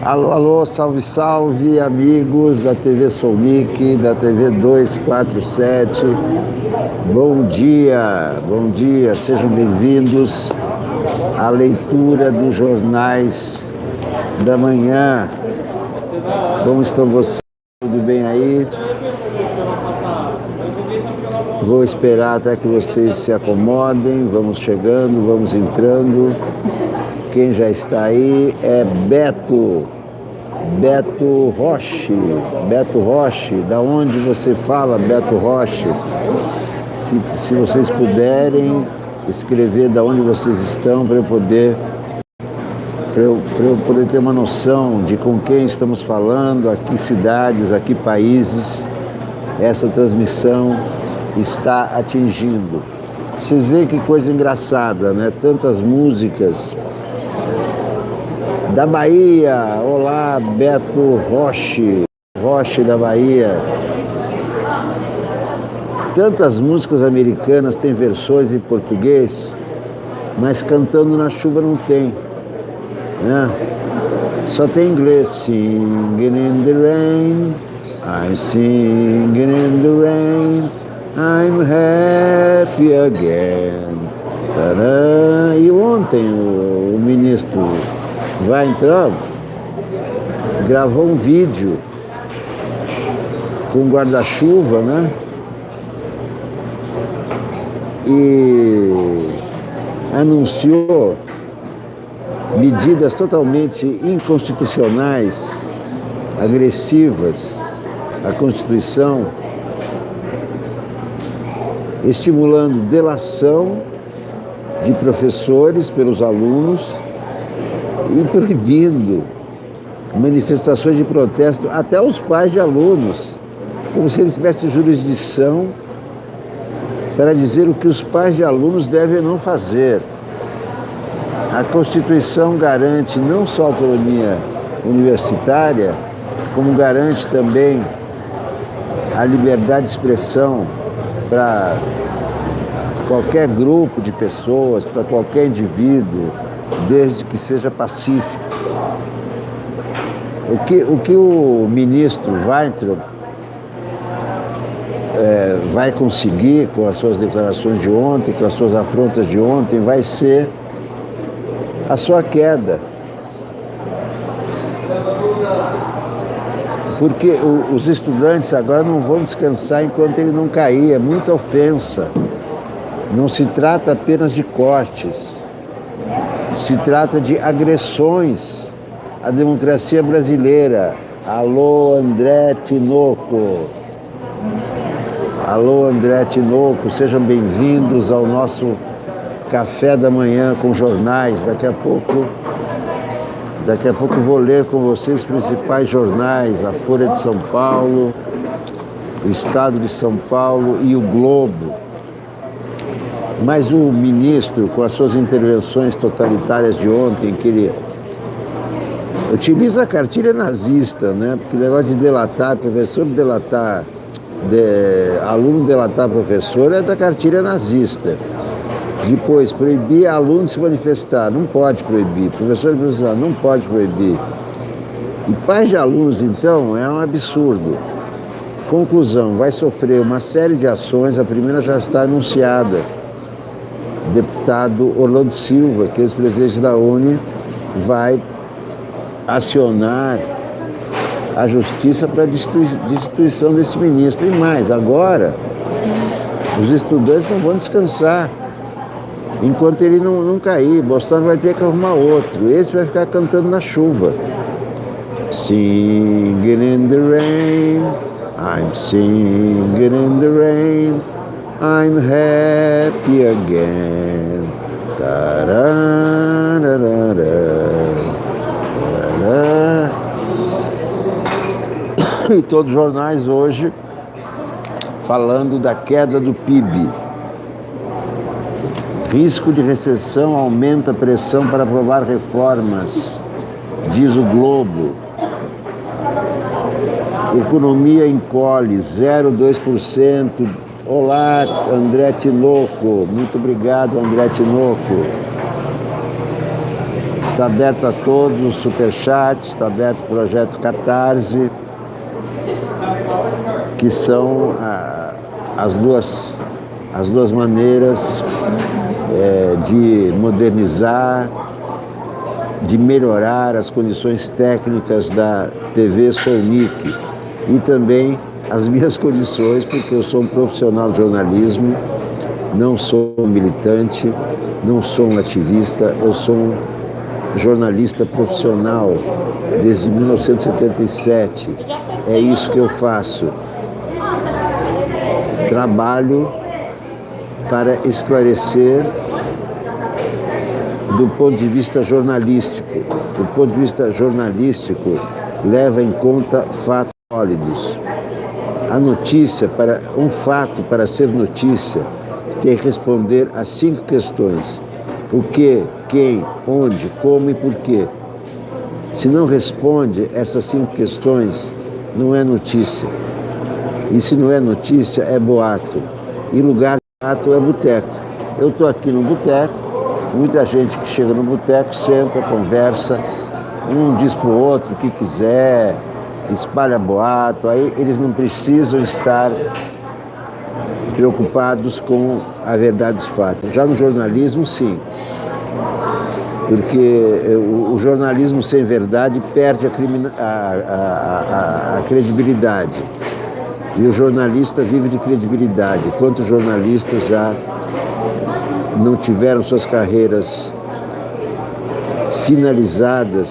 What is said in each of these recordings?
Alô, alô, salve, salve, amigos da TV Sounic, da TV 247. Bom dia, sejam bem-vindos à leitura dos jornais da manhã. Como estão vocês? Tudo bem aí? Vou esperar até que vocês se acomodem. Vamos chegando, vamos entrando. Quem já está aí é Beto Roche. Beto Roche, da onde você fala, Beto Roche? Se vocês puderem escrever da onde vocês estão para eu poder ter uma noção de com quem estamos falando, a que cidades, a que países essa transmissão está atingindo. Vocês veem que coisa engraçada, né? Tantas músicas da Bahia. Olá, Beto Roche da Bahia. Tantas músicas americanas têm versões em português, mas cantando na chuva não tem, né? Só tem inglês. Singing in the rain, I'm singing in the rain, I'm happy again. Tadã. E ontem o ministro Weintraub gravou um vídeo com guarda-chuva, né? E anunciou medidas totalmente inconstitucionais, agressivas à Constituição, estimulando delação de professores pelos alunos e proibindo manifestações de protesto até os pais de alunos, como se eles tivessem jurisdição para dizer o que os pais de alunos devem ou não fazer. A Constituição garante não só a autonomia universitária, como garante também a liberdade de expressão para qualquer grupo de pessoas, para qualquer indivíduo, desde que seja pacífico. O que o ministro Weintraub vai conseguir com as suas declarações de ontem, com as suas afrontas de ontem, vai ser a sua queda. Porque os estudantes agora não vão descansar enquanto ele não cair. É muita ofensa. Não se trata apenas de cortes, se trata de agressões à democracia brasileira. Alô, André Tinoco. Alô, André Tinoco, sejam bem-vindos ao nosso café da manhã com jornais. Daqui a pouco vou ler com vocês os principais jornais, a Folha de São Paulo, o Estado de São Paulo e o Globo. Mas o ministro, com as suas intervenções totalitárias de ontem, que ele utiliza a cartilha nazista, né? Porque o negócio de delatar, professor delatar, aluno delatar professor é da cartilha nazista. Depois, proibir aluno se manifestar, não pode proibir. Professor não pode proibir. E pais de alunos, então, é um absurdo. Conclusão, vai sofrer uma série de ações, a primeira já está anunciada. Deputado Orlando Silva, que é ex-presidente da UNE, vai acionar a justiça para a destituição desse ministro. E mais, agora, os estudantes não vão descansar enquanto ele não cair. Bolsonaro vai ter que arrumar outro. Esse vai ficar cantando na chuva. Singing in the rain, I'm singing in the rain, I'm happy again. E todos os jornais hoje falando da queda do PIB. Risco de recessão aumenta a pressão para aprovar reformas, diz o Globo. Economia encolhe 0,2%. Olá, André Tinoco. Muito obrigado, André Tinoco. Está aberto a todos os superchats, está aberto o projeto Catarse, que são as duas maneiras de modernizar, de melhorar as condições técnicas da TV Solnic e também as minhas condições, porque eu sou um profissional de jornalismo, não sou um militante, não sou um ativista, eu sou um jornalista profissional desde 1977. É isso que eu faço. Trabalho para esclarecer do ponto de vista jornalístico. Do ponto de vista jornalístico, leva em conta fatos sólidos. A notícia, um fato para ser notícia, tem que responder a 5 questões. O que, quem, onde, como e por quê. Se não responde essas 5 questões, não é notícia. E se não é notícia, é boato. E lugar de boato é boteco. Eu estou aqui no boteco, muita gente que chega no boteco, senta, conversa, um diz para o outro o que quiser, espalha boato, aí eles não precisam estar preocupados com a verdade dos fatos. Já no jornalismo, sim. Porque o jornalismo sem verdade perde a credibilidade. E o jornalista vive de credibilidade. Quantos jornalistas já não tiveram suas carreiras finalizadas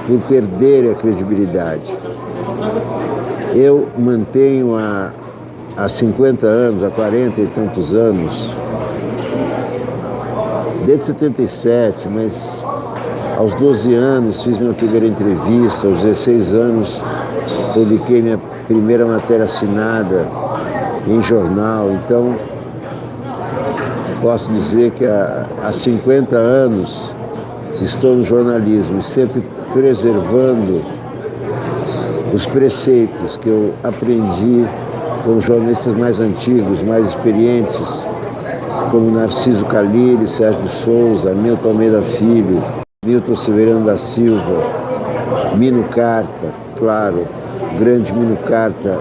por perder a credibilidade? Eu mantenho há 50 anos, há 40 e tantos anos, desde 77, mas aos 12 anos fiz minha primeira entrevista, aos 16 anos publiquei minha primeira matéria assinada em jornal. Então, posso dizer que há 50 anos estou no jornalismo, sempre preservando os preceitos que eu aprendi com os jornalistas mais antigos, mais experientes, como Narciso Calili, Sérgio de Souza, Milton Almeida Filho, Milton Severino da Silva, Mino Carta, claro, o grande Mino Carta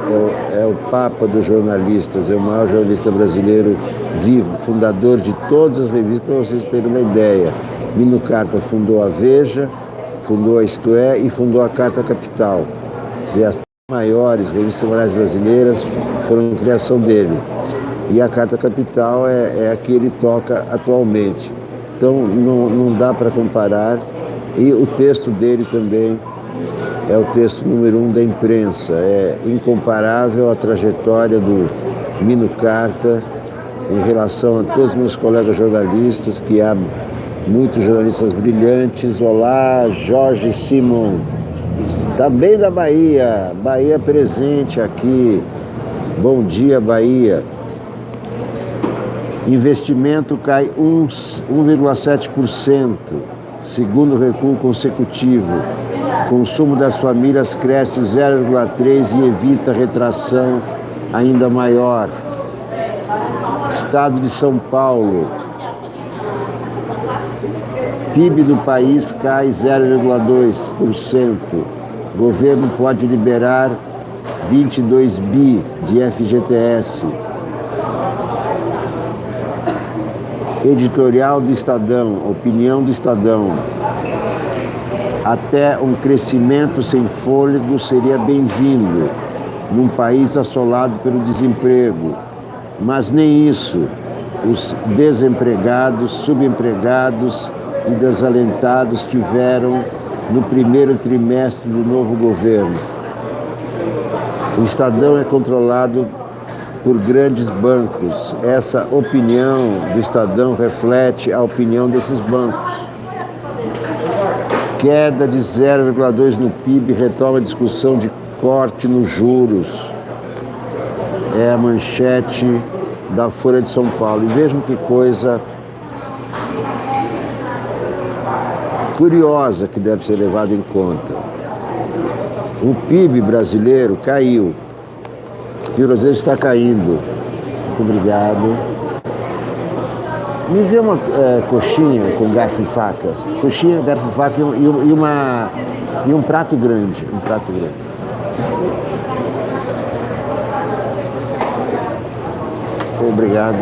é o papa dos jornalistas, é o maior jornalista brasileiro vivo, fundador de todas as revistas, para vocês terem uma ideia. Mino Carta fundou a Veja, fundou a Isto É e fundou a Carta Capital. E as maiores revistas semanais brasileiras foram criação dele. E a Carta Capital é a que ele toca atualmente. Então não dá para comparar. E o texto dele também é o texto número 1 da imprensa. É incomparável a trajetória do Mino Carta em relação a todos os meus colegas jornalistas, que há muitos jornalistas brilhantes. Olá, Jorge Simon. Tá bem da Bahia, Bahia presente aqui. Bom dia, Bahia. Investimento cai 1,7%, segundo recuo consecutivo. Consumo das famílias cresce 0,3% e evita retração ainda maior. Estado de São Paulo. PIB do país cai 0,2%. Governo pode liberar 22 bi de FGTS. Editorial do Estadão, opinião do Estadão. Até um crescimento sem fôlego seria bem-vindo num país assolado pelo desemprego. Mas nem isso. Os desempregados, subempregados e desalentados tiveram no primeiro trimestre do novo governo. O Estadão é controlado por grandes bancos. Essa opinião do Estadão reflete a opinião desses bancos. Queda de 0,2% no PIB retoma a discussão de corte nos juros. É a manchete da Folha de São Paulo. E vejam que coisa curiosa que deve ser levada em conta. O PIB brasileiro caiu. O brasileiro está caindo. Muito obrigado. Me vê uma coxinha com garfo e faca. Coxinha, garfo e faca e um prato grande. Um prato grande. Obrigado.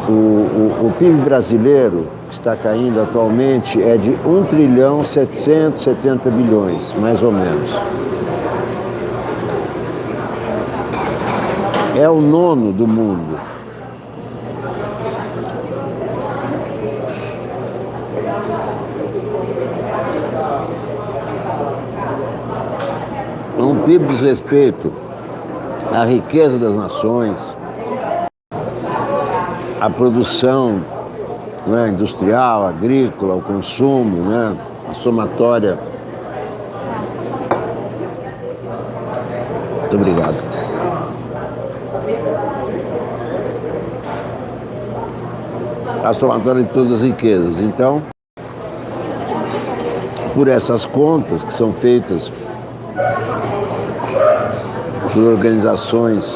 O PIB brasileiro que está caindo atualmente é de 1 trilhão 770 bilhões, mais ou menos. É o nono do mundo. Um PIB diz respeito à riqueza das nações, à produção, né, industrial, agrícola, ao consumo, né, a somatória. Muito obrigado. A somatória de todas as riquezas. Então, por essas contas que são feitas por organizações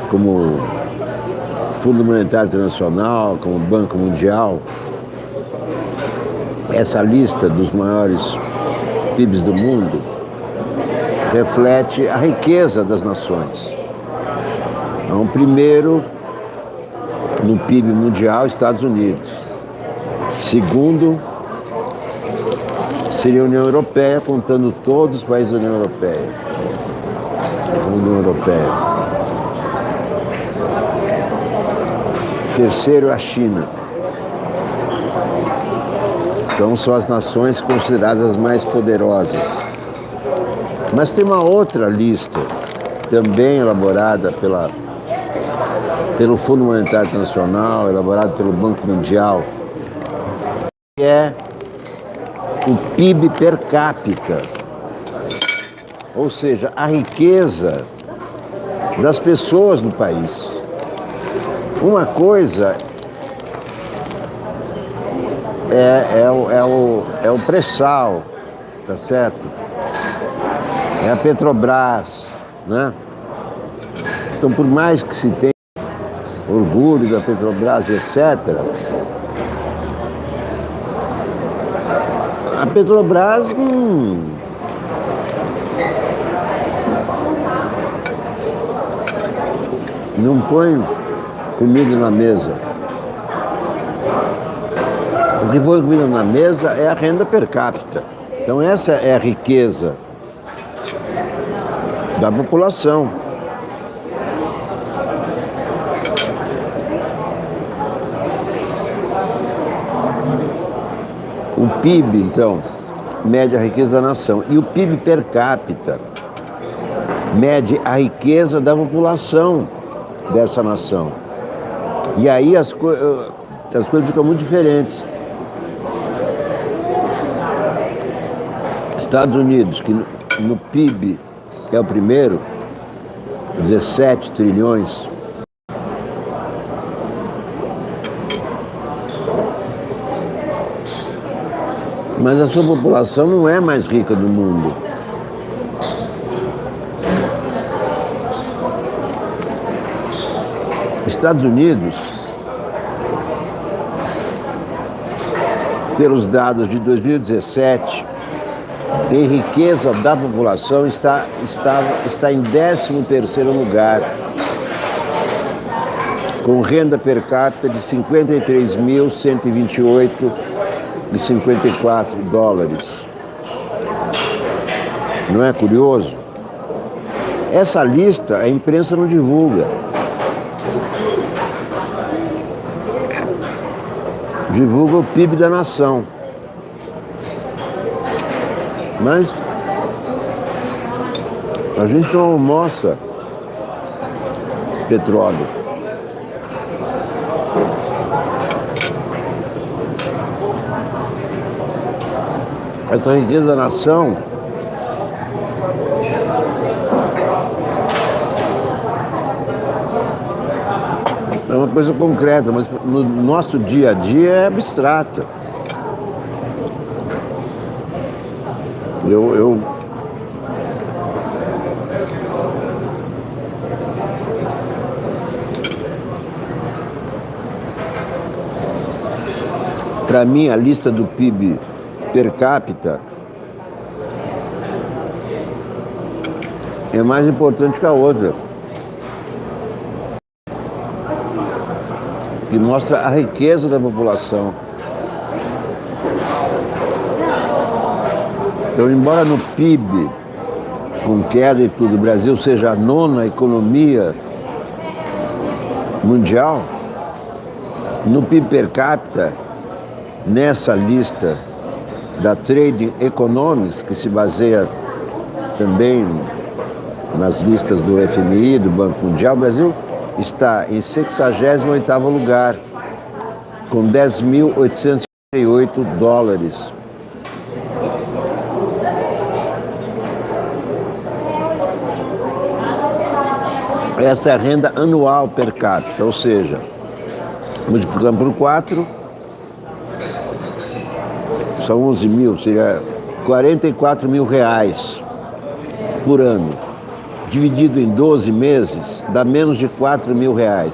como o Fundo Monetário Internacional, como o Banco Mundial, essa lista dos maiores PIBs do mundo reflete a riqueza das nações. Então, primeiro, no PIB mundial, Estados Unidos. Segundo, seria a União Europeia, contando todos os países da União Europeia. União Europeia. Terceiro, a China. Então, são as nações consideradas as mais poderosas. Mas tem uma outra lista, também elaborada pelo Fundo Monetário Internacional, elaborada pelo Banco Mundial, que é o PIB per capita, ou seja, a riqueza das pessoas do país. Uma coisa é o pré-sal, tá certo? É a Petrobras, né? Então, por mais que se tenha orgulho da Petrobras, etc., a Petrobras não põe comida na mesa. O que põe comida na mesa é a renda per capita. Então essa é a riqueza da população. O PIB, então, mede a riqueza da nação. E o PIB per capita mede a riqueza da população dessa nação. E aí as coisas ficam muito diferentes. Estados Unidos, que no PIB é o primeiro, 17 trilhões. Mas a sua população não é a mais rica do mundo. Estados Unidos, pelos dados de 2017, em riqueza da população está em 13º lugar, com renda per capita de 53.128,54 dólares. Não é curioso? Essa lista a imprensa não divulga. Divulga o PIB da nação. Mas a gente não almoça petróleo. Essa riqueza da nação é uma coisa concreta, mas no nosso dia a dia é abstrata. Para mim, a lista do PIB per capita é mais importante que a outra, que mostra a riqueza da população. Então, embora no PIB, com queda e tudo, o Brasil seja a nona economia mundial, no PIB per capita, nessa lista da Trade Economics, que se baseia também nas listas do FMI, do Banco Mundial, o Brasil está em 68º lugar, com 10.858 dólares. Essa é a renda anual per capita, ou seja, multiplicando por 4, são 11 mil, seria 44 mil reais por ano. Dividido em 12 meses, dá menos de 4 mil reais.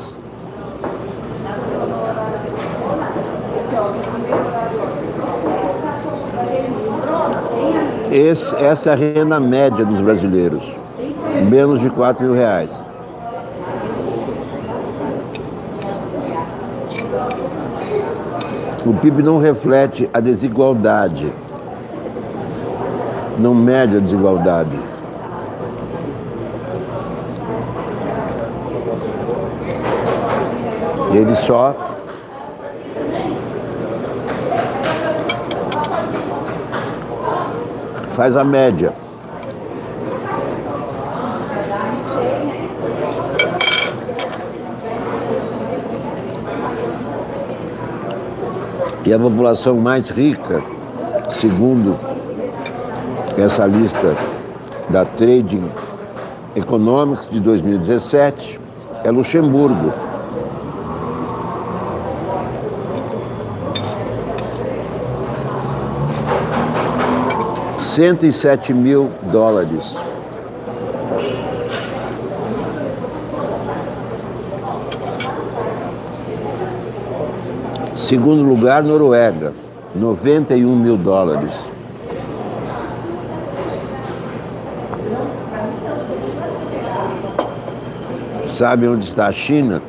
Essa é a renda média dos brasileiros, menos de 4 mil reais. O PIB não reflete a desigualdade, não mede a desigualdade. Ele só faz a média. E a população mais rica, segundo essa lista da Trading Economics de 2017, é Luxemburgo. $107 mil. Segundo lugar, Noruega, $91 mil. Sabe onde está a China?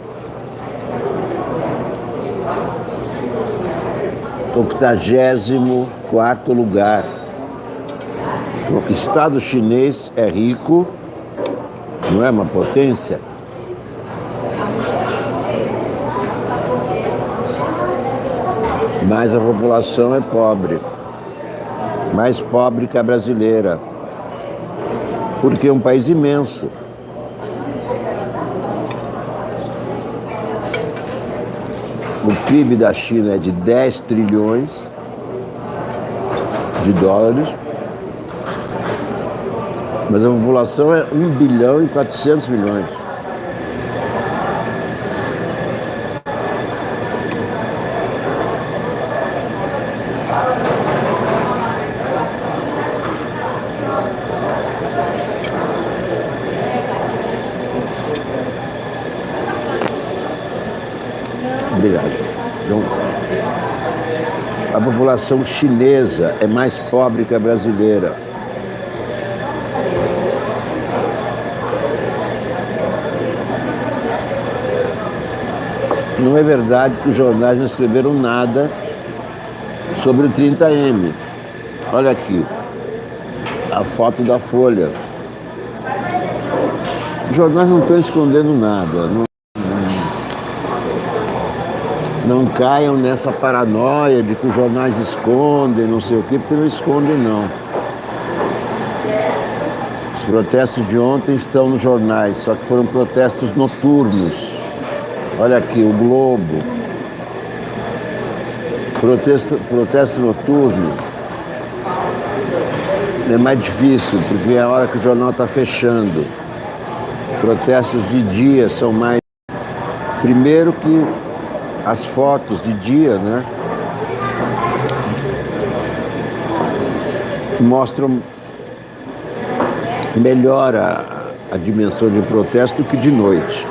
84º lugar. O Estado chinês é rico, não é uma potência? Mas a população é pobre, mais pobre que a brasileira, porque é um país imenso. O PIB da China é de 10 trilhões de dólares, mas a população é 1 bilhão e 400 milhões. Obrigado. Então, a população chinesa é mais pobre que a brasileira. Não é verdade que os jornais não escreveram nada sobre o 30M. Olha aqui, a foto da Folha. Os jornais não estão escondendo nada. Não caiam nessa paranoia de que os jornais escondem, não sei o quê, porque não escondem, não. Os protestos de ontem estão nos jornais, só que foram protestos noturnos. Olha aqui, o Globo. Protesto noturno é mais difícil, porque é a hora que o jornal está fechando. Protestos de dia são mais... Primeiro que as fotos de dia, né, mostram melhor a dimensão de protesto do que de noite.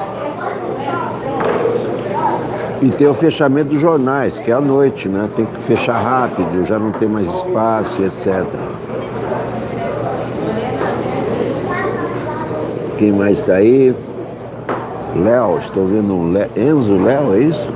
E tem o fechamento dos jornais, que é à noite, né? Tem que fechar rápido, já não tem mais espaço, etc. Quem mais está aí? Léo, estou vendo um Enzo Léo, é isso?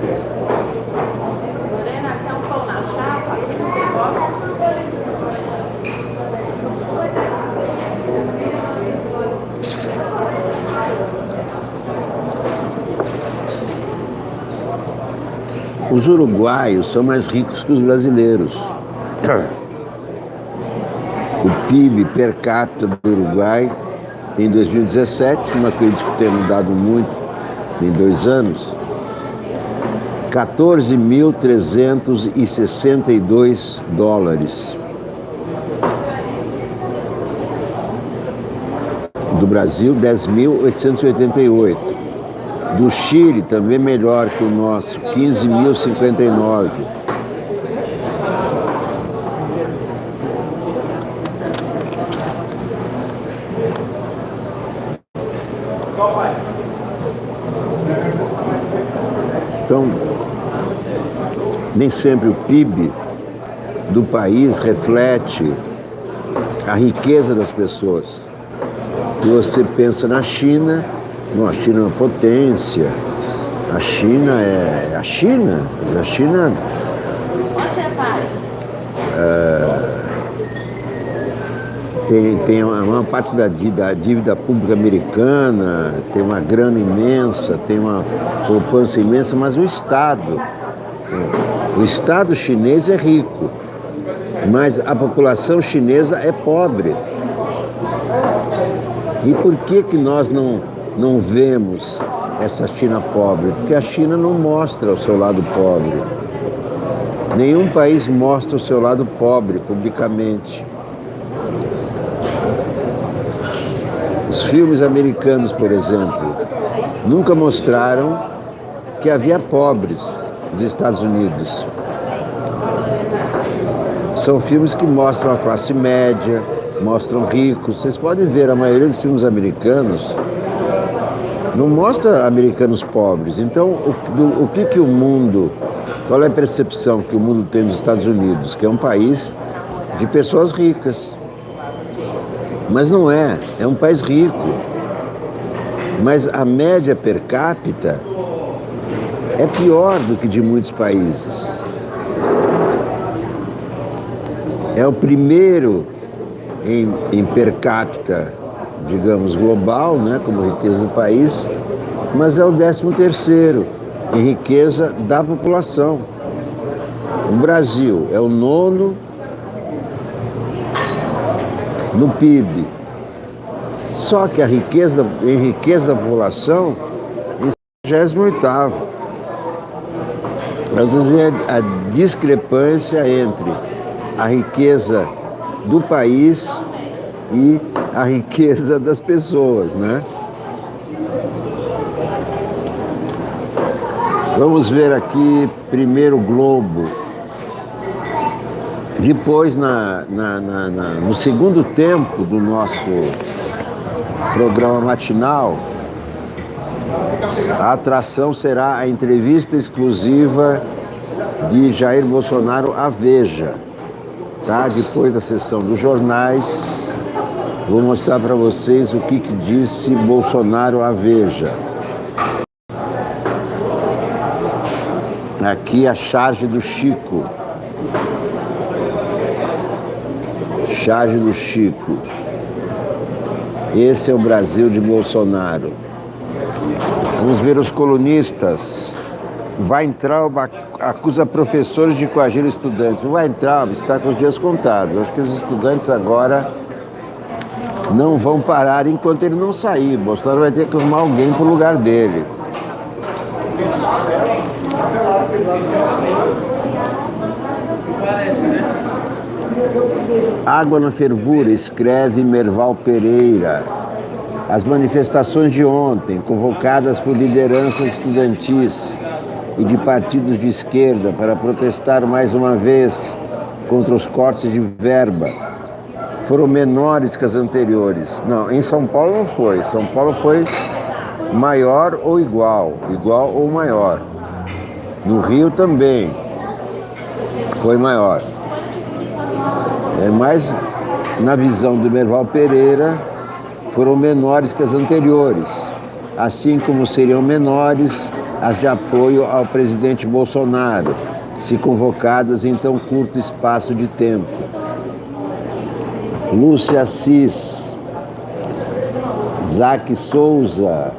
Os uruguaios são mais ricos que os brasileiros. O PIB per capita do Uruguai em 2017, não acredito que tenha mudado muito em 2 anos, 14.362 dólares. Do Brasil, 10.888. Do Chile, também melhor que o nosso, 15.059. Então, nem sempre o PIB do país reflete a riqueza das pessoas. Se você pensa na China, não, a China é uma potência, a China é a China, mas a China tem uma parte da dívida pública americana, tem uma grana imensa, tem uma poupança imensa, mas o Estado chinês é rico, mas a população chinesa é pobre. E por que nós não vemos essa China pobre? Porque a China não mostra o seu lado pobre. Nenhum país mostra o seu lado pobre publicamente. Os filmes americanos, por exemplo, nunca mostraram que havia pobres nos Estados Unidos. São filmes que mostram a classe média, mostram ricos. Vocês podem ver, a maioria dos filmes americanos não mostra americanos pobres. Então, o que o mundo, qual é a percepção que o mundo tem dos Estados Unidos? Que é um país de pessoas ricas. Mas não é um país rico. Mas a média per capita é pior do que de muitos países. É o primeiro em per capita, digamos, global, né, como riqueza do país, mas é o 13º em riqueza da população. O Brasil é o 9º no PIB. Só que em riqueza da população, em 28º. Às vezes vem a discrepância entre a riqueza do país e a riqueza das pessoas, né? Vamos ver aqui primeiro o Globo. Depois, no segundo tempo do nosso programa matinal, a atração será a entrevista exclusiva de Jair Bolsonaro à Veja. Tá? Depois da sessão dos jornais, vou mostrar para vocês o que disse Bolsonaro à Veja. Aqui a charge do Chico. Charge do Chico. Esse é o Brasil de Bolsonaro. Vamos ver os colunistas. Weintraub acusa professores de coagir estudantes. O Weintraub está com os dias contados. Acho que os estudantes agora não vão parar enquanto ele não sair. Bolsonaro vai ter que arrumar alguém para o lugar dele. Água na fervura, escreve Merval Pereira. As manifestações de ontem, convocadas por lideranças estudantis e de partidos de esquerda para protestar mais uma vez contra os cortes de verba, foram menores que as anteriores. Não, em São Paulo não foi. São Paulo foi maior ou igual ou maior. No Rio também foi maior. Mas, na visão do Merval Pereira, foram menores que as anteriores, assim como seriam menores as de apoio ao presidente Bolsonaro, se convocadas em tão curto espaço de tempo. Lúcia Assis, Zaque Souza,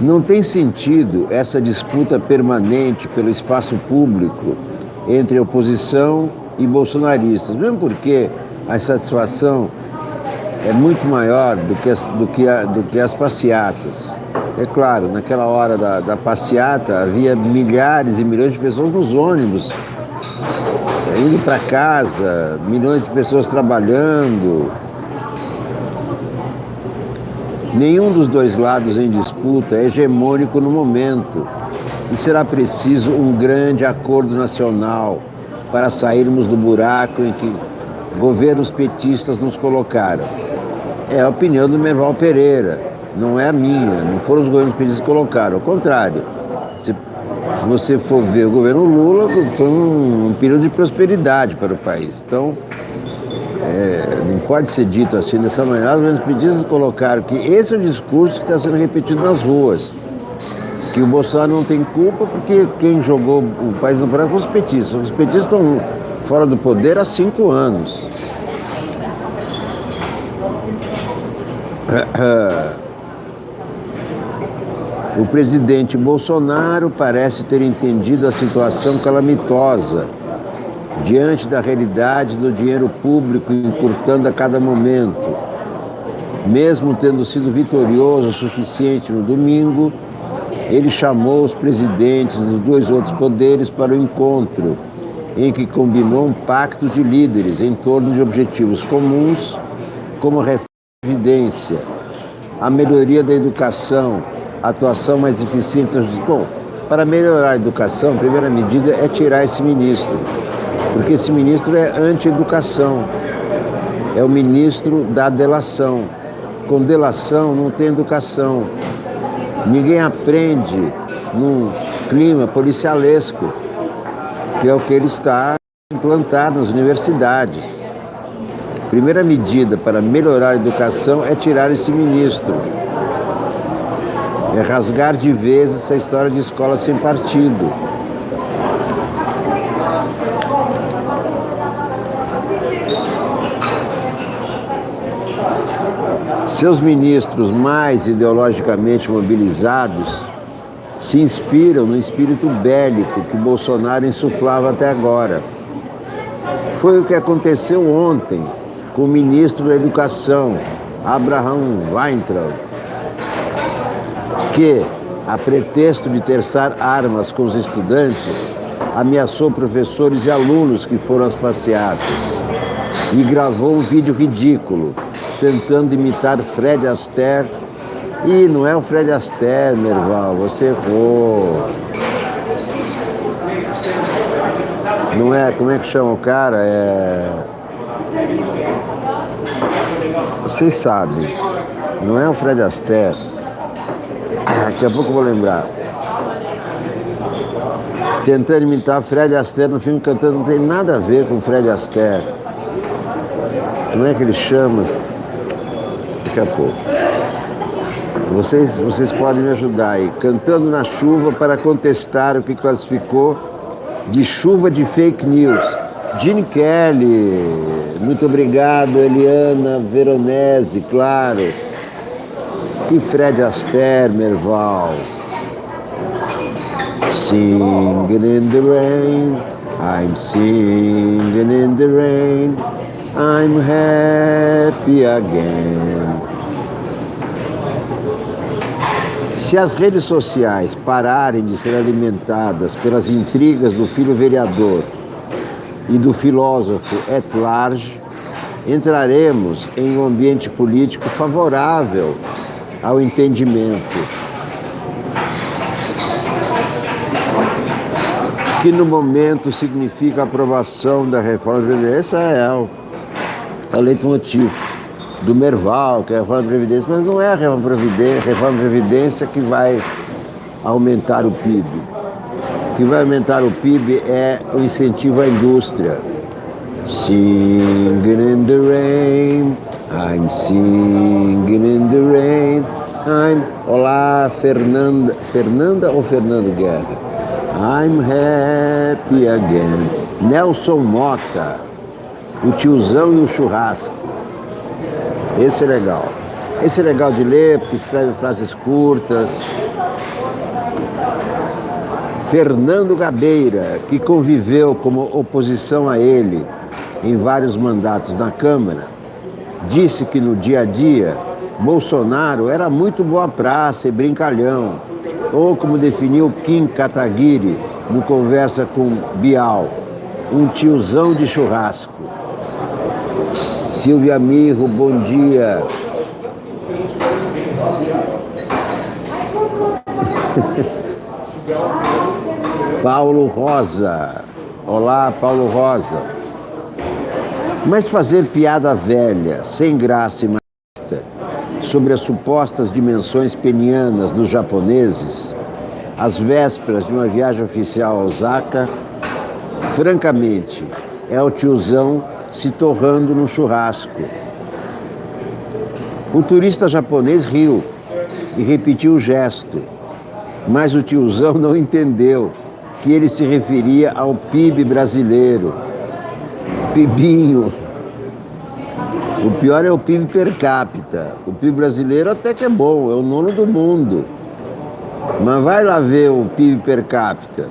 não tem sentido essa disputa permanente pelo espaço público entre oposição e bolsonaristas, mesmo porque a insatisfação é muito maior do que as passeatas. É claro, naquela hora da passeata havia milhares e milhões de pessoas nos ônibus, indo para casa, milhões de pessoas trabalhando. Nenhum dos dois lados em disputa é hegemônico no momento e será preciso um grande acordo nacional para sairmos do buraco em que governos petistas nos colocaram. É a opinião do Merval Pereira, não é a minha, não foram os governos petistas que colocaram, ao contrário. Se você for ver o governo Lula, foi um período de prosperidade para o país. Então, não pode ser dito assim dessa maneira. Os governos petistas colocaram que esse é o discurso que está sendo repetido nas ruas, que o Bolsonaro não tem culpa porque quem jogou o país no buraco foram os petistas. Os petistas estão fora do poder há 5 anos. O presidente Bolsonaro parece ter entendido a situação calamitosa diante da realidade do dinheiro público encurtando a cada momento. Mesmo tendo sido vitorioso o suficiente no domingo, ele chamou os presidentes dos 2 outros poderes para o encontro, em que combinou um pacto de líderes em torno de objetivos comuns, como a reforma da Previdência, a melhoria da educação, a atuação mais eficiente. Bom, para melhorar a educação, a primeira medida é tirar esse ministro, porque esse ministro é anti-educação, é o ministro da delação. Com delação não tem educação. Ninguém aprende num clima policialesco, que é o que ele está a implantar nas universidades. A primeira medida para melhorar a educação é tirar esse ministro. É rasgar de vez essa história de escola sem partido. Seus ministros mais ideologicamente mobilizados se inspiram no espírito bélico que Bolsonaro insuflava até agora. Foi o que aconteceu ontem com o ministro da Educação, Abraham Weintraub, que, a pretexto de terçar armas com os estudantes, ameaçou professores e alunos que foram às passeatas e gravou um vídeo ridículo, tentando imitar Fred Astaire. E não é o Fred Astaire, Merval, você errou. Não é, como é que chama o cara? Vocês sabem, não é o Fred Astaire. Daqui a pouco eu vou lembrar. Tentando imitar Fred Astaire no filme cantando, não tem nada a ver com Fred Astaire. Como é que ele chama? Daqui a pouco. Vocês podem me ajudar aí. Cantando na chuva para contestar o que classificou de chuva de fake news. Gene Kelly, muito obrigado. Eliana Veronese, claro. E Fred Astaire, Merval. Singing in the rain, I'm singing in the rain, I'm happy again. Se as redes sociais pararem de ser alimentadas pelas intrigas do filho vereador e do filósofo at large, entraremos em um ambiente político favorável ao entendimento, que no momento significa a aprovação da reforma da Previdência. Esse é o leitmotiv. do Merval, que é a reforma da Previdência, mas não é a reforma da Previdência que vai aumentar o PIB. O que vai aumentar o PIB é o incentivo à indústria. Singing in the rain, I'm singing in the rain, Olá, Fernanda ou Fernando Guerra? I'm happy again. Nelson Mota, o tiozão e o churrasco. Esse é legal. Esse é legal de ler, porque escreve frases curtas. Fernando Gabeira, que conviveu como oposição a ele em vários mandatos na Câmara, disse que no dia a dia Bolsonaro era muito boa praça e brincalhão, ou como definiu Kim Kataguiri no Conversa com Bial, um tiozão de churrasco. Silvia Mirro, bom dia. Paulo Rosa. Olá, Paulo Rosa. Mas fazer piada velha, sem graça e machista, sobre as supostas dimensões penianas dos japoneses, às vésperas de uma viagem oficial a Osaka, francamente, é o tiozão se torrando no churrasco. O turista japonês riu e repetiu o gesto, mas o tiozão não entendeu que ele se referia ao PIB brasileiro. PIBinho. O pior é o PIB per capita. O PIB brasileiro até que é bom, é o nono do mundo. Mas vai lá ver o PIB per capita.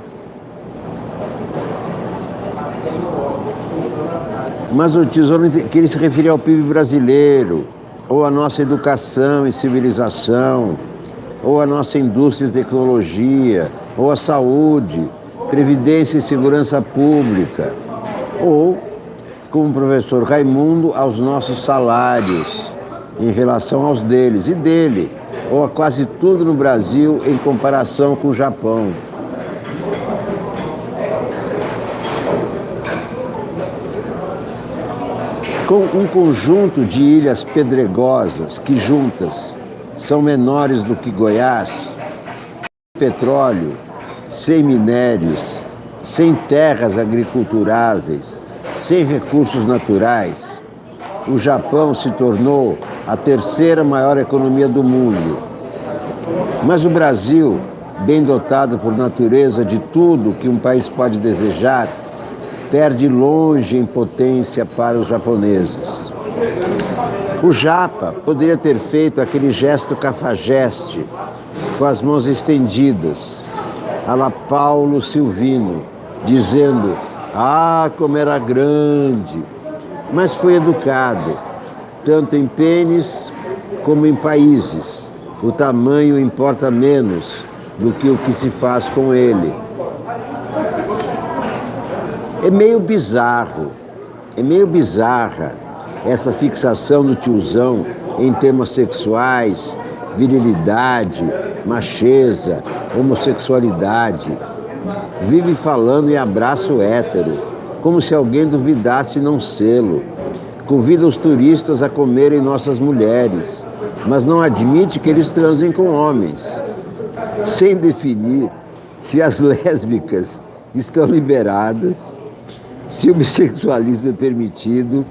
Mas o tesouro que ele se referia ao PIB brasileiro, ou à nossa educação e civilização, ou à nossa indústria e tecnologia, ou à saúde, previdência e segurança pública, ou, como o professor Raimundo, aos nossos salários em relação aos deles e dele, ou a quase tudo no Brasil em comparação com o Japão. Com um conjunto de ilhas pedregosas que juntas são menores do que Goiás, sem petróleo, sem minérios, sem terras agriculturáveis, sem recursos naturais, o Japão se tornou a terceira maior economia do mundo. Mas o Brasil, bem dotado por natureza de tudo que um país pode desejar, perde longe em potência para os japoneses. O japa poderia ter feito aquele gesto cafajeste, com as mãos estendidas, à la Paulo Silvino, dizendo: "Ah, como era grande!", mas foi educado, tanto em pênis como em países. O tamanho importa menos do que o que se faz com ele. É meio bizarra essa fixação do tiozão em temas sexuais, virilidade, macheza, homossexualidade. Vive falando em abraço hétero, como se alguém duvidasse não sê-lo. Convida os turistas a comerem nossas mulheres, mas não admite que eles transem com homens, sem definir se as lésbicas estão liberadas, se o bissexualismo é permitido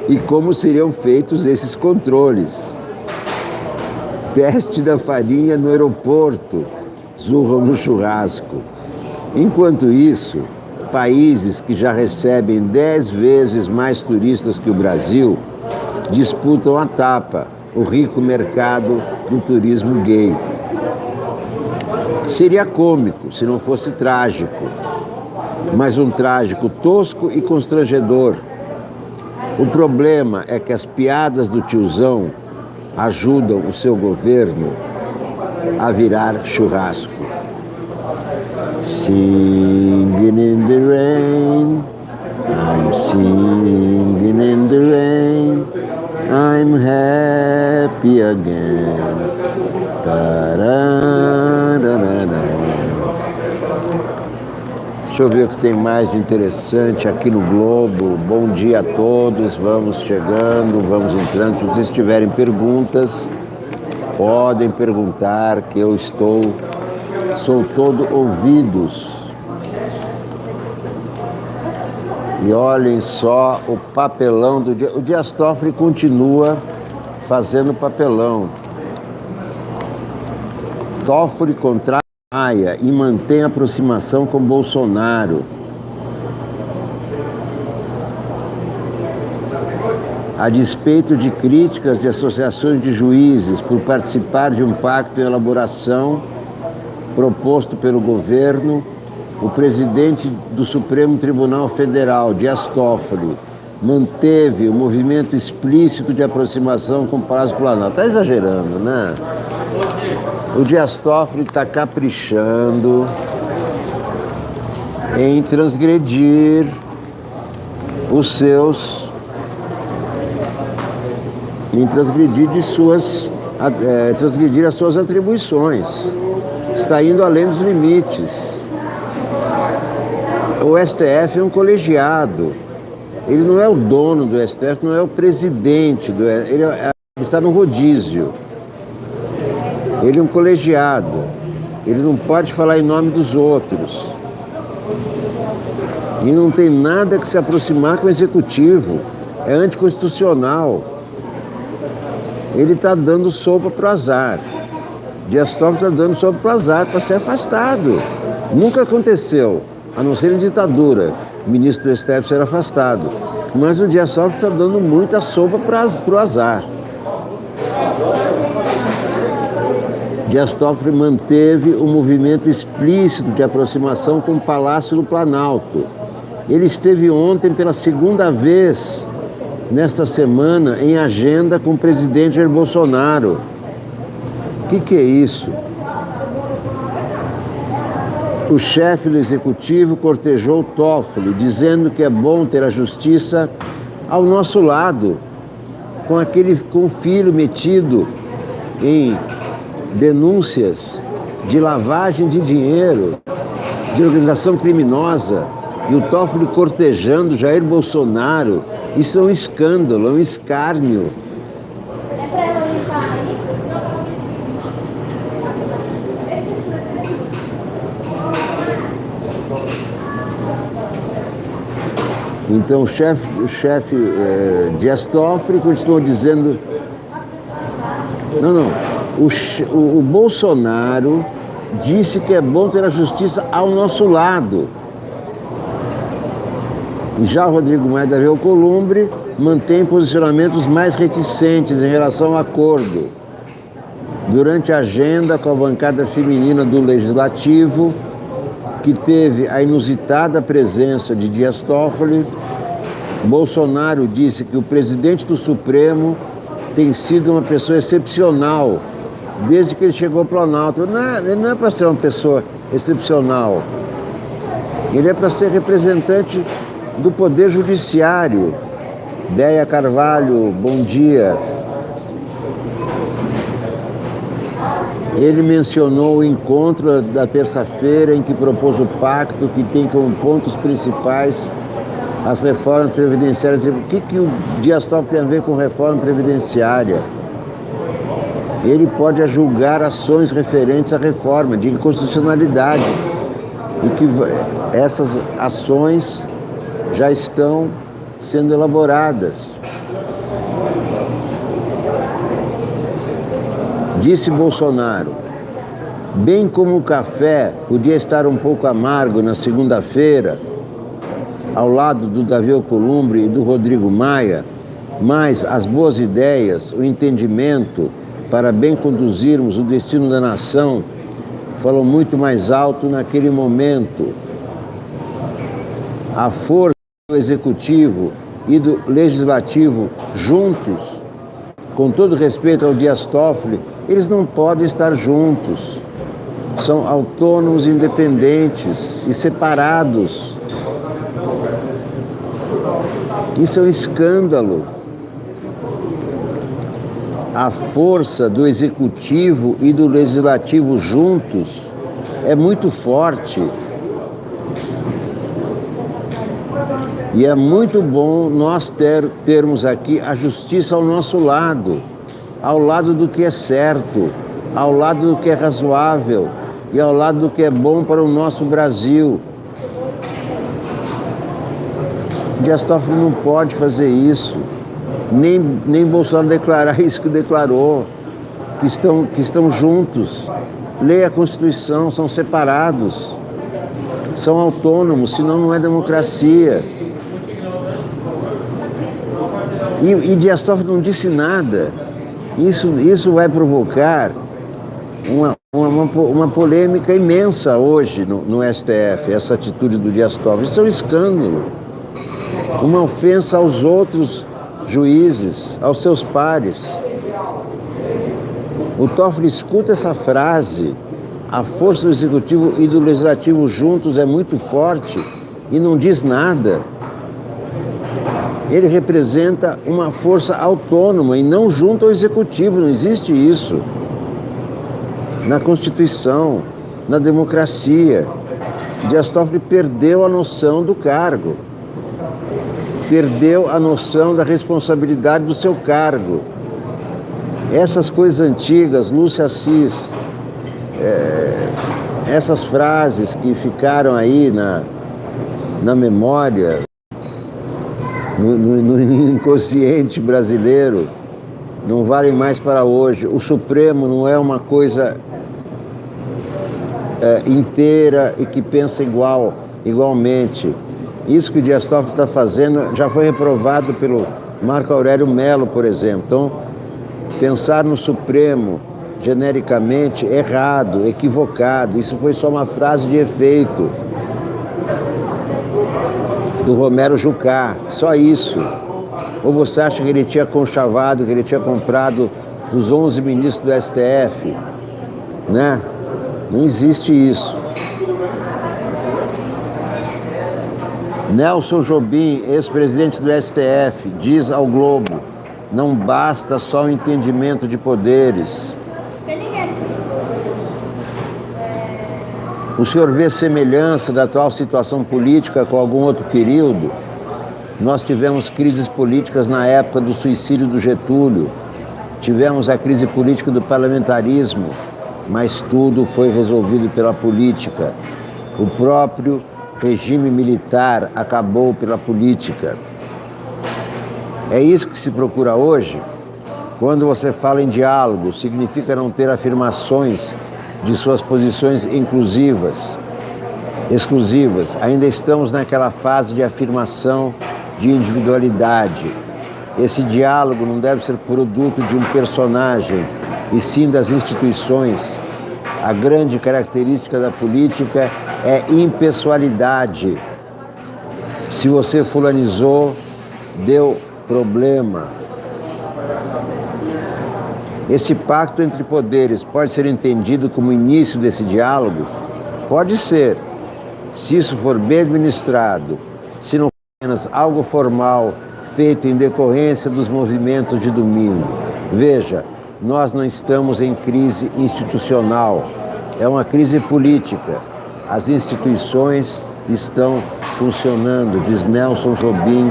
e como seriam feitos esses controles. Teste da farinha no aeroporto, zurram no churrasco. Enquanto isso, países que já recebem 10 vezes mais turistas que o Brasil disputam a tapa, o rico mercado do turismo gay. Seria cômico se não fosse trágico, mas um trágico tosco e constrangedor. O problema é que as piadas do tiozão ajudam o seu governo a virar churrasco. Singing in the rain, I'm singing in the rain, I'm happy again. Tararara. Deixa eu ver o que tem mais de interessante aqui no Globo. Bom dia a todos, vamos chegando, vamos entrando. Se vocês tiverem perguntas, podem perguntar, que eu sou todo ouvidos. E olhem só o papelão do dia. O Dias Toffoli continua fazendo papelão. Toffoli contrata Maia e mantém aproximação com Bolsonaro. A despeito de críticas de associações de juízes por participar de um pacto em elaboração proposto pelo governo, o presidente do Supremo Tribunal Federal, Dias Toffoli, manteve o movimento explícito de aproximação com o Palácio Planalto. Está exagerando, né? O Dias Toffoli está caprichando em transgredir transgredir as suas atribuições. Está indo além dos limites. O STF é um colegiado. Ele não é o dono do STF, não é o presidente do STF, ele está no rodízio. Ele é um colegiado. Ele não pode falar em nome dos outros. E não tem nada que se aproximar com o executivo. É anticonstitucional. Ele está dando sopa para o azar. Dias Toffoli está dando sopa para o azar para ser afastado. Nunca aconteceu, a não ser em ditadura, o ministro do STF ser afastado. Mas o Dias Toffoli está dando muita sopa para o azar. Dias Toffoli manteve o movimento explícito de aproximação com o Palácio do Planalto. Ele esteve ontem pela segunda vez nesta semana em agenda com o presidente Jair Bolsonaro. O que é isso? O chefe do executivo cortejou Toffoli, dizendo que é bom ter a justiça ao nosso lado, com o filho metido em denúncias de lavagem de dinheiro, de organização criminosa, e o Toffoli cortejando Jair Bolsonaro. Isso é um escândalo, é um escárnio. Então o chefe Dias Toffoli continuou dizendo... O Bolsonaro disse que é bom ter a justiça ao nosso lado. E já o Rodrigo Maia da Alcolumbre mantém posicionamentos mais reticentes em relação ao acordo. Durante a agenda com a bancada feminina do Legislativo, que teve a inusitada presença de Dias Toffoli, Bolsonaro disse que o presidente do Supremo tem sido uma pessoa excepcional desde que ele chegou ao Planalto. Ele não é para ser uma pessoa excepcional. Ele é para ser representante do Poder Judiciário. Déia Carvalho, bom dia. Ele mencionou o encontro da terça-feira em que propôs o pacto que tem como pontos principais as reformas previdenciárias. O que o Dias Toffoli tem a ver com reforma previdenciária? Ele pode julgar ações referentes à reforma de inconstitucionalidade e que essas ações já estão sendo elaboradas. Disse Bolsonaro, bem como o café podia estar um pouco amargo na segunda-feira, ao lado do Davi Alcolumbre e do Rodrigo Maia, mas as boas ideias, o entendimento para bem conduzirmos o destino da nação falam muito mais alto naquele momento. A força do Executivo e do Legislativo juntos, com todo respeito ao Dias Toffoli, eles não podem estar juntos. São autônomos, independentes e separados. Isso é um escândalo. A força do Executivo e do Legislativo juntos é muito forte. E é muito bom nós termos aqui a justiça ao nosso lado, ao lado do que é certo, ao lado do que é razoável e ao lado do que é bom para o nosso Brasil. Dias Toffoli não pode fazer isso, nem Bolsonaro declarar isso que declarou, que estão juntos. Leia a Constituição, são separados, são autônomos, senão não é democracia. E Dias Toffoli não disse nada. Isso vai provocar uma polêmica imensa hoje no STF, essa atitude do Dias Toffoli. Isso é um escândalo, uma ofensa aos outros juízes, aos seus pares. O Toffoli escuta essa frase: a força do Executivo e do Legislativo juntos é muito forte, e não diz nada. Ele representa uma força autônoma e não junto ao Executivo, não existe isso na Constituição, na democracia. Dias Toffoli perdeu a noção do cargo, perdeu a noção da responsabilidade do seu cargo. Essas coisas antigas, Lúcia Assis, essas frases que ficaram aí na memória, no inconsciente brasileiro, não valem mais para hoje. O Supremo não é uma coisa inteira e que pensa igualmente. Isso que o Dias Toffoli está fazendo já foi reprovado pelo Marco Aurélio Mello, por exemplo. Então, pensar no Supremo genericamente errado, equivocado. Isso foi só uma frase de efeito do Romero Jucá, só isso. Ou você acha que ele tinha conchavado, que ele tinha comprado os 11 ministros do STF, né? Não existe isso. Nelson Jobim, ex-presidente do STF, diz ao Globo: não basta só o entendimento de poderes. O senhor vê semelhança da atual situação política com algum outro período? Nós tivemos crises políticas na época do suicídio do Getúlio, tivemos a crise política do parlamentarismo, mas tudo foi resolvido pela política. O próprio regime militar acabou pela política. É isso que se procura hoje? Quando você fala em diálogo, significa não ter afirmações de suas posições exclusivas. Ainda estamos naquela fase de afirmação de individualidade. Esse diálogo não deve ser produto de um personagem, e sim das instituições. A grande característica da política é impessoalidade. Se você fulanizou, deu problema. Esse pacto entre poderes pode ser entendido como início desse diálogo? Pode ser, se isso for bem administrado, se não for apenas algo formal, feito em decorrência dos movimentos de domingo. Veja, nós não estamos em crise institucional, é uma crise política. As instituições estão funcionando, diz Nelson Jobim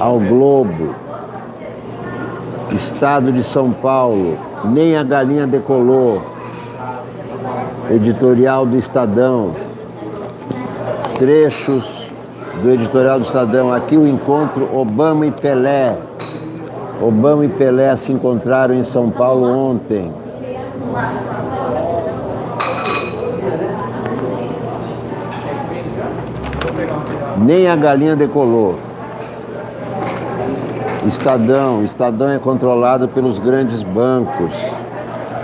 ao Globo. Estado de São Paulo, nem a galinha decolou. Editorial do Estadão. Trechos do editorial do Estadão. Aqui o encontro Obama e Pelé. Obama e Pelé se encontraram em São Paulo ontem. Nem a galinha decolou. Estadão é controlado pelos grandes bancos.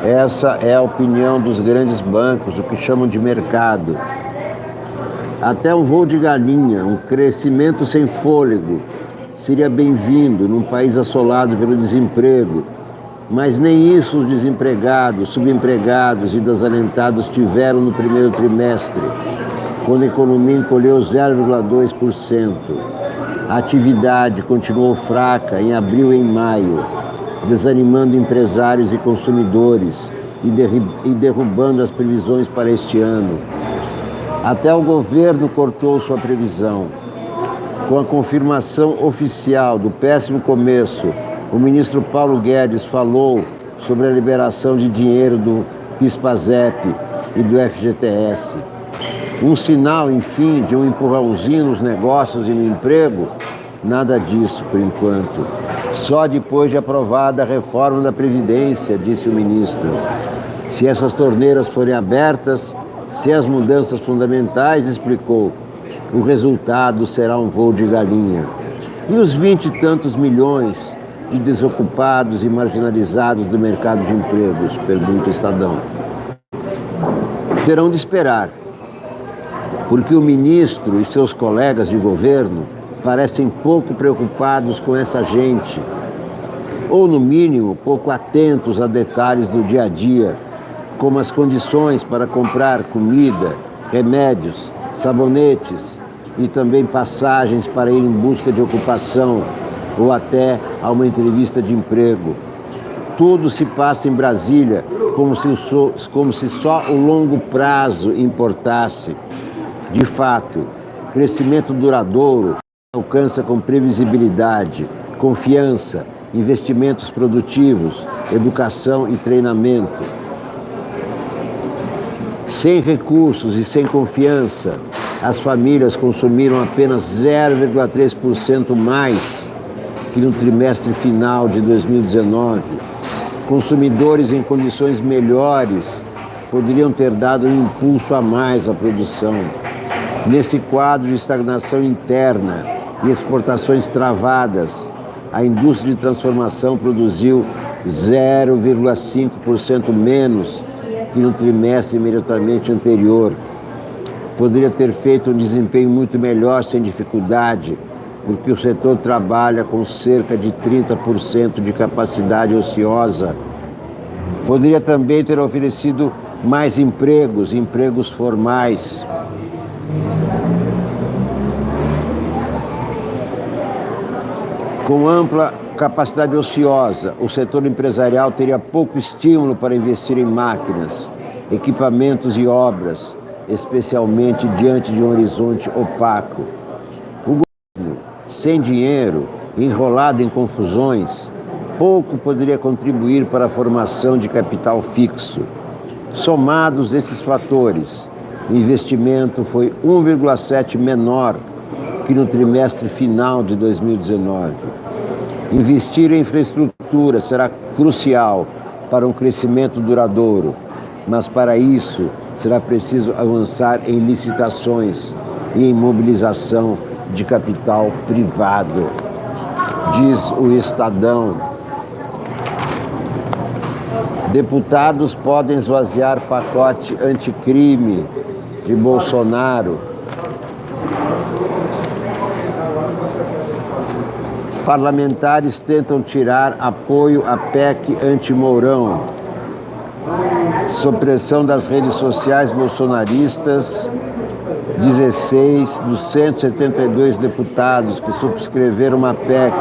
Essa é a opinião dos grandes bancos, o que chamam de mercado. Até um voo de galinha, um crescimento sem fôlego, seria bem-vindo num país assolado pelo desemprego. Mas nem isso os desempregados, subempregados e desalentados tiveram no primeiro trimestre, quando a economia encolheu 0,2%. A atividade continuou fraca em abril e em maio, desanimando empresários e consumidores e derrubando as previsões para este ano. Até o governo cortou sua previsão. Com a confirmação oficial do péssimo começo, o ministro Paulo Guedes falou sobre a liberação de dinheiro do PIS/PASEP e do FGTS. Um sinal, enfim, de um empurrãozinho nos negócios e no emprego? Nada disso, por enquanto. Só depois de aprovada a reforma da Previdência, disse o ministro. Se essas torneiras forem abertas, sem as mudanças fundamentais, explicou, o resultado será um voo de galinha. E os 20 e tantos milhões de desocupados e marginalizados do mercado de empregos? Pergunta o Estadão. Terão de esperar, porque o ministro e seus colegas de governo parecem pouco preocupados com essa gente, ou no mínimo pouco atentos a detalhes do dia a dia, como as condições para comprar comida, remédios, sabonetes e também passagens para ir em busca de ocupação ou até a uma entrevista de emprego. Tudo se passa em Brasília como se só o longo prazo importasse. De fato, crescimento duradouro alcança com previsibilidade, confiança, investimentos produtivos, educação e treinamento. Sem recursos e sem confiança, as famílias consumiram apenas 0,3% mais que no trimestre final de 2019. Consumidores em condições melhores poderiam ter dado um impulso a mais à produção. Nesse quadro de estagnação interna e exportações travadas, a indústria de transformação produziu 0,5% menos que no trimestre imediatamente anterior. Poderia ter feito um desempenho muito melhor sem dificuldade, porque o setor trabalha com cerca de 30% de capacidade ociosa. Poderia também ter oferecido mais empregos formais. Com ampla capacidade ociosa, o setor empresarial teria pouco estímulo para investir em máquinas, equipamentos e obras, especialmente diante de um horizonte opaco. O governo, sem dinheiro, enrolado em confusões, pouco poderia contribuir para a formação de capital fixo. Somados esses fatores, o investimento foi 1,7% menor que no trimestre final de 2019. Investir em infraestrutura será crucial para um crescimento duradouro, mas para isso será preciso avançar em licitações e em mobilização de capital privado, diz o Estadão. Deputados podem esvaziar pacote anticrime de Bolsonaro. Parlamentares tentam tirar apoio à PEC anti-Mourão. Sob pressão das redes sociais bolsonaristas, 16 dos 172 deputados que subscreveram uma PEC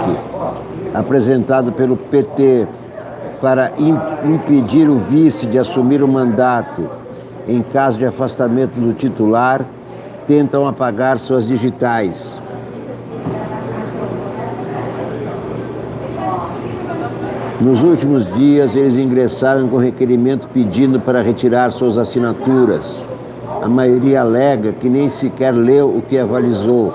apresentada pelo PT para impedir o vice de assumir o mandato em caso de afastamento do titular, tentam apagar suas digitais. Nos últimos dias, eles ingressaram com requerimento pedindo para retirar suas assinaturas. A maioria alega que nem sequer leu o que avalizou.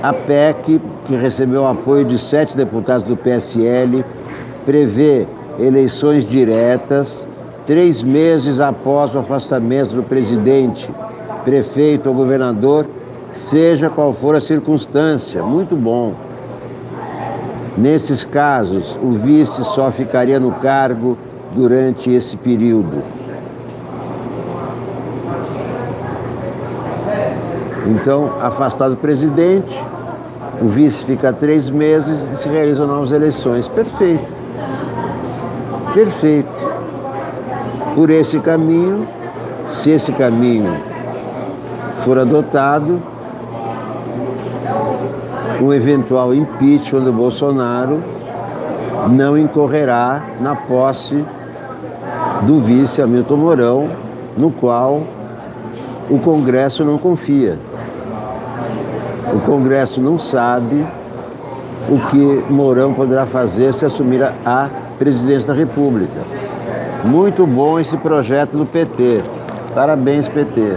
A PEC, que recebeu apoio de 7 deputados do PSL, prevê eleições diretas 3 meses após o afastamento do presidente, prefeito ou governador, seja qual for a circunstância. Muito bom. Nesses casos, o vice só ficaria no cargo durante esse período. Então, afastado o presidente, o vice fica 3 meses e se realizam novas eleições. Perfeito. Perfeito. Por esse caminho, se esse caminho for adotado, o eventual impeachment do Bolsonaro não incorrerá na posse do vice Hamilton Mourão, no qual o Congresso não confia. O Congresso não sabe o que Mourão poderá fazer se assumir a presidência da República. Muito bom esse projeto do PT. Parabéns, PT.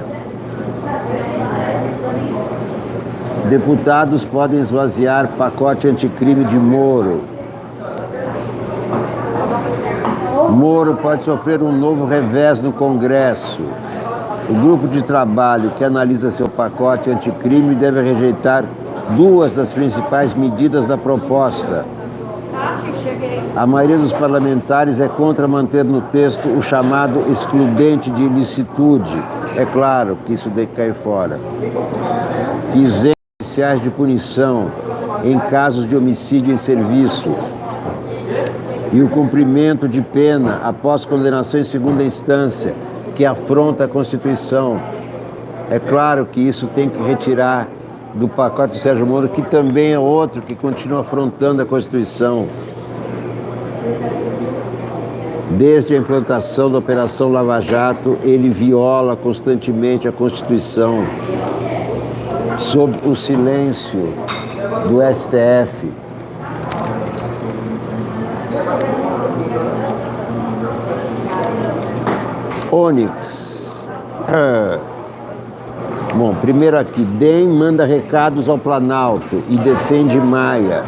Deputados podem esvaziar pacote anticrime de Moro. Moro pode sofrer um novo revés no Congresso. O grupo de trabalho que analisa seu pacote anticrime deve rejeitar duas das principais medidas da proposta. A maioria dos parlamentares é contra manter no texto o chamado excludente de ilicitude. É claro que isso tem que cair fora. Que isenta especiais de punição em casos de homicídio em serviço e o cumprimento de pena após condenação em segunda instância, que afronta a Constituição. É claro que isso tem que retirar do pacote do Sérgio Moro, que também é outro que continua afrontando a Constituição. Desde a implantação da Operação Lava Jato, ele viola constantemente a Constituição, sob o silêncio do STF. Onyx. Bom, primeiro aqui, DEM manda recados ao Planalto e defende Maia.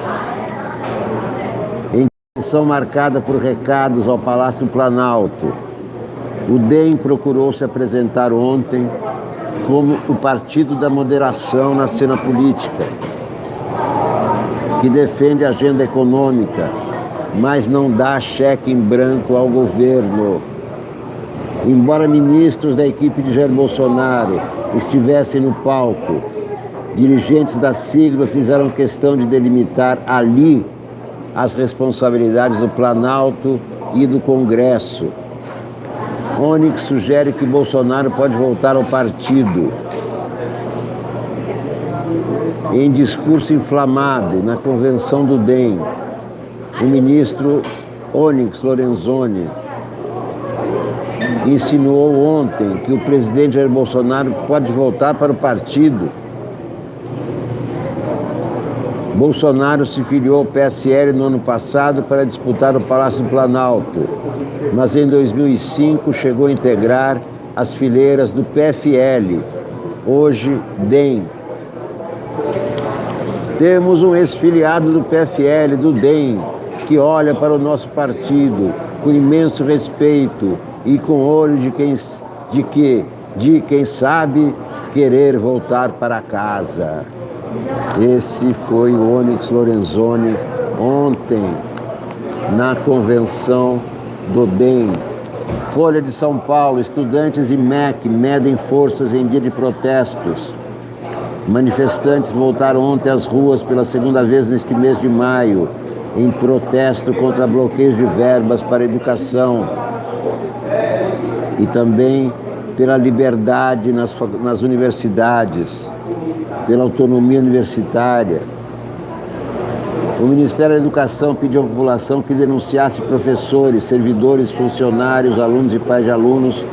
Em sessão marcada por recados ao Palácio do Planalto, o DEM procurou se apresentar ontem como o partido da moderação na cena política, que defende a agenda econômica, mas não dá cheque em branco ao governo. Embora ministros da equipe de Jair Bolsonaro estivessem no palco, dirigentes da sigla fizeram questão de delimitar ali as responsabilidades do Planalto e do Congresso. Onyx sugere que Bolsonaro pode voltar ao partido. Em discurso inflamado na convenção do DEM, o ministro Onyx Lorenzoni insinuou ontem que o presidente Jair Bolsonaro pode voltar para o partido. Bolsonaro se filiou ao PSL no ano passado para disputar o Palácio do Planalto, mas em 2005 chegou a integrar as fileiras do PFL, hoje DEM. Temos um ex-filiado do PFL, do DEM, que olha para o nosso partido com imenso respeito e com olho de quem sabe querer voltar para casa. Esse foi o Onyx Lorenzoni ontem na convenção do DEM. Folha de São Paulo, estudantes e MEC medem forças em dia de protestos. Manifestantes voltaram ontem às ruas pela segunda vez neste mês de maio, em protesto contra bloqueios de verbas para a educação e também pela liberdade nas universidades, pela autonomia universitária. O Ministério da Educação pediu à população que denunciasse professores, servidores, funcionários, alunos e pais de alunos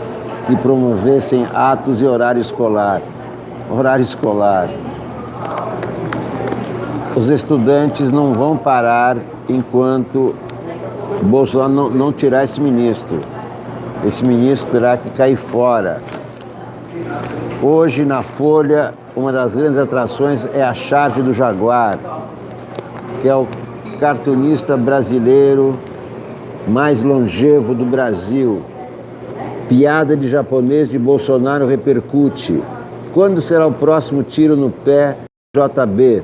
que promovessem atos e horário escolar. Os estudantes não vão parar enquanto Bolsonaro não tirar esse ministro. Esse ministro terá que cair fora. Hoje, na Folha, uma das grandes atrações é a charge do Jaguar, que é o cartunista brasileiro mais longevo do Brasil. Piada de japonês de Bolsonaro repercute. Quando será o próximo tiro no pé, JB?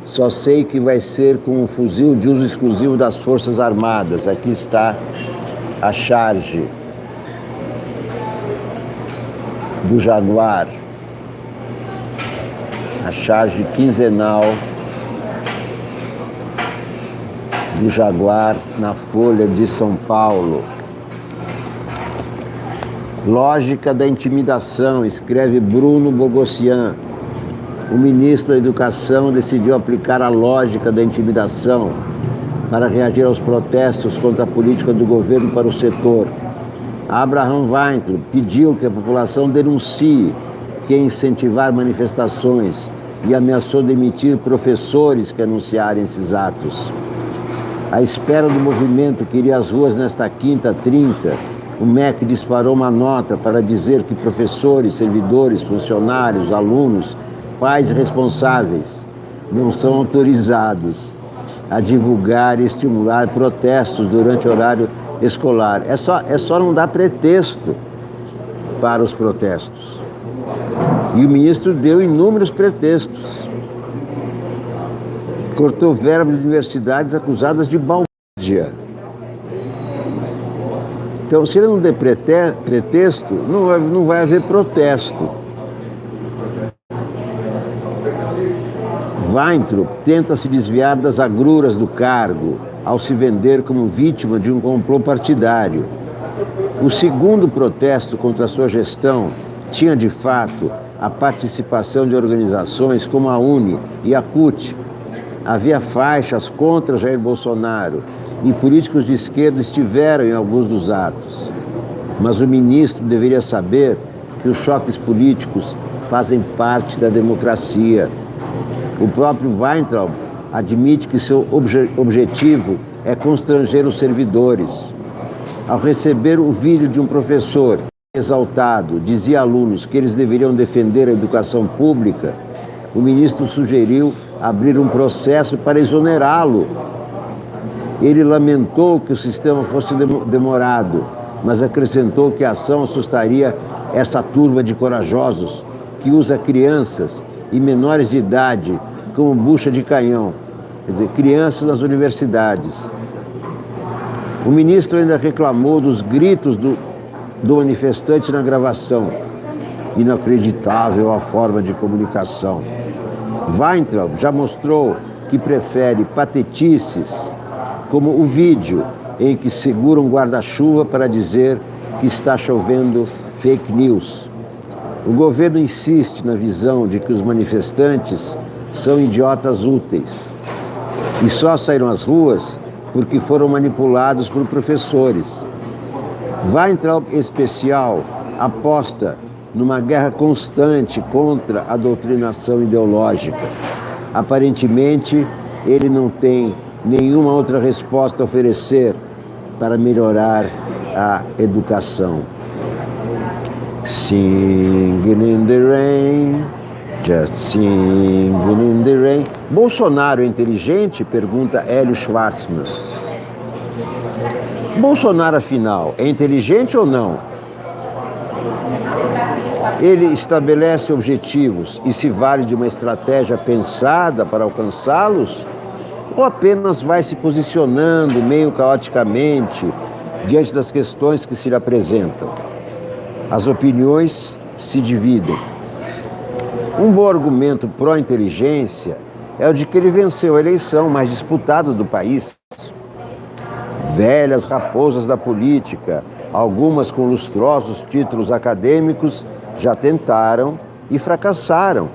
Só sei que vai ser com um fuzil de uso exclusivo das Forças Armadas. Aqui está a charge do Jaguar. A charge quinzenal do Jaguar na Folha de São Paulo. Lógica da intimidação, escreve Bruno Bogossian. O ministro da Educação decidiu aplicar a lógica da intimidação para reagir aos protestos contra a política do governo para o setor. Abraham Weintraub pediu que a população denuncie quem incentivar manifestações e ameaçou demitir professores que anunciarem esses atos. À espera do movimento que iria às ruas nesta quinta 30, o MEC disparou uma nota para dizer que professores, servidores, funcionários, alunos, pais responsáveis não são autorizados a divulgar e estimular protestos durante o horário escolar. É só não dar pretexto para os protestos. E o ministro deu inúmeros pretextos. Cortou verba de universidades acusadas de balbúrdia. Então, se ele não der pretexto, não vai haver protesto. Weintraub tenta se desviar das agruras do cargo ao se vender como vítima de um complô partidário. O segundo protesto contra a sua gestão tinha, de fato, a participação de organizações como a UNE e a CUT. Havia faixas contra Jair Bolsonaro e políticos de esquerda estiveram em alguns dos atos. Mas o ministro deveria saber que os choques políticos fazem parte da democracia. O próprio Weintraub admite que seu objetivo é constranger os servidores. Ao receber o vídeo de um professor exaltado, dizia a alunos que eles deveriam defender a educação pública, o ministro sugeriu abrir um processo para exonerá-lo. Ele lamentou que o sistema fosse demorado, mas acrescentou que a ação assustaria essa turma de corajosos que usa crianças e menores de idade como bucha de canhão, quer dizer, crianças nas universidades. O ministro ainda reclamou dos gritos do manifestante na gravação. Inacreditável a forma de comunicação. Weintraub já mostrou que prefere patetices, como o vídeo em que segura um guarda-chuva para dizer que está chovendo fake news. O governo insiste na visão de que os manifestantes são idiotas úteis e só saíram às ruas porque foram manipulados por professores. Weintraub, em especial, aposta numa guerra constante contra a doutrinação ideológica. Aparentemente, ele não tem nenhuma outra resposta a oferecer para melhorar a educação. Singing in the rain, just singing in the rain. Bolsonaro é inteligente? Pergunta Hélio Schwartzman. Bolsonaro, afinal, é inteligente ou não? Ele estabelece objetivos e se vale de uma estratégia pensada para alcançá-los? Ou apenas vai se posicionando meio caoticamente diante das questões que se lhe apresentam? As opiniões se dividem. Um bom argumento pró-inteligência é o de que ele venceu a eleição mais disputada do país. Velhas raposas da política, algumas com lustrosos títulos acadêmicos, já tentaram e fracassaram.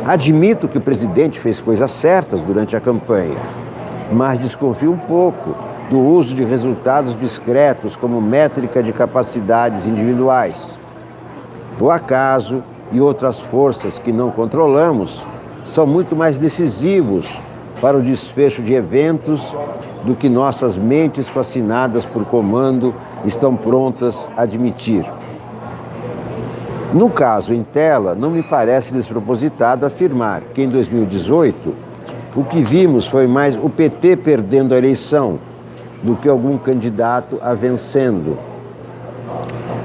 Admito que o presidente fez coisas certas durante a campanha, mas desconfio um pouco do uso de resultados discretos como métrica de capacidades individuais. O acaso e outras forças que não controlamos são muito mais decisivos para o desfecho de eventos do que nossas mentes fascinadas por comando estão prontas a admitir. No caso em tela, não me parece despropositado afirmar que em 2018 o que vimos foi mais o PT perdendo a eleição do que algum candidato a vencendo.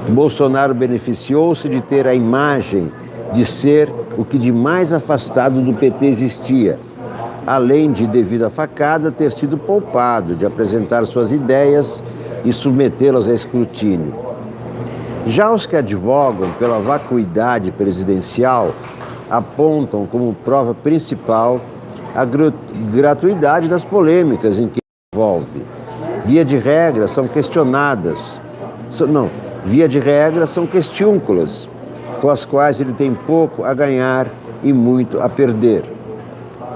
Bolsonaro beneficiou-se de ter a imagem de ser o que de mais afastado do PT existia, além de, devido à facada, ter sido poupado de apresentar suas ideias e submetê-las a escrutínio. Já os que advogam pela vacuidade presidencial apontam como prova principal a gratuidade das polêmicas em que envolve. Via de regra, são questionadas. Via de regra, são questiúnculas, com as quais ele tem pouco a ganhar e muito a perder.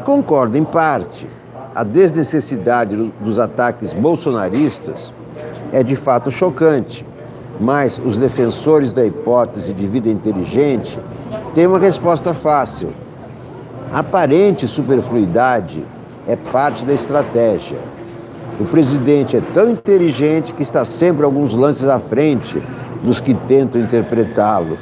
Concordo em parte. A desnecessidade dos ataques bolsonaristas é de fato chocante, mas os defensores da hipótese de vida inteligente têm uma resposta fácil. Aparente superfluidade é parte da estratégia. O presidente é tão inteligente que está sempre alguns lances à frente dos que tentam interpretá-lo.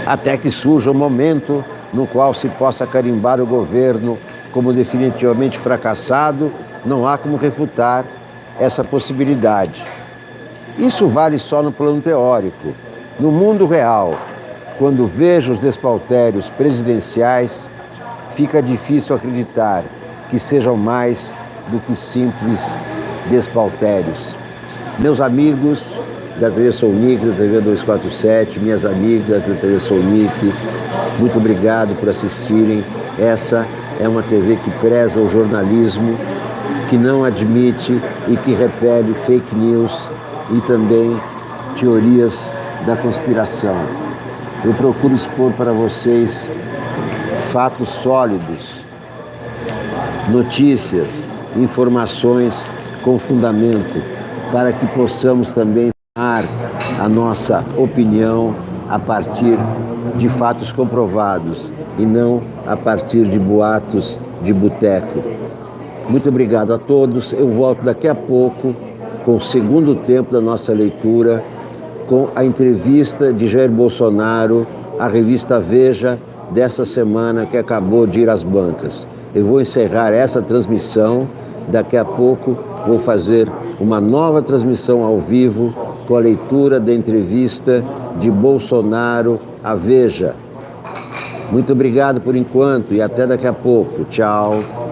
Até que surja um momento no qual se possa carimbar o governo como definitivamente fracassado, não há como refutar essa possibilidade. Isso vale só no plano teórico. No mundo real, quando vejo os despauterios presidenciais, fica difícil acreditar que sejam mais do que simples despautérios. Meus amigos da TV Sounic, da TV 247, minhas amigas da TV Sounic, muito obrigado por assistirem. Essa é uma TV que preza o jornalismo, que não admite e que repele fake news e também teorias da conspiração. Eu procuro expor para vocês fatos sólidos, notícias, informações com fundamento, para que possamos também dar a nossa opinião a partir de fatos comprovados e não a partir de boatos de boteco. Muito obrigado a todos. Eu volto daqui a pouco com o segundo tempo da nossa leitura, com a entrevista de Jair Bolsonaro à revista Veja dessa semana que acabou de ir às bancas. Eu vou encerrar essa transmissão, daqui a pouco vou fazer uma nova transmissão ao vivo com a leitura da entrevista de Bolsonaro à Veja. Muito obrigado por enquanto e até daqui a pouco. Tchau.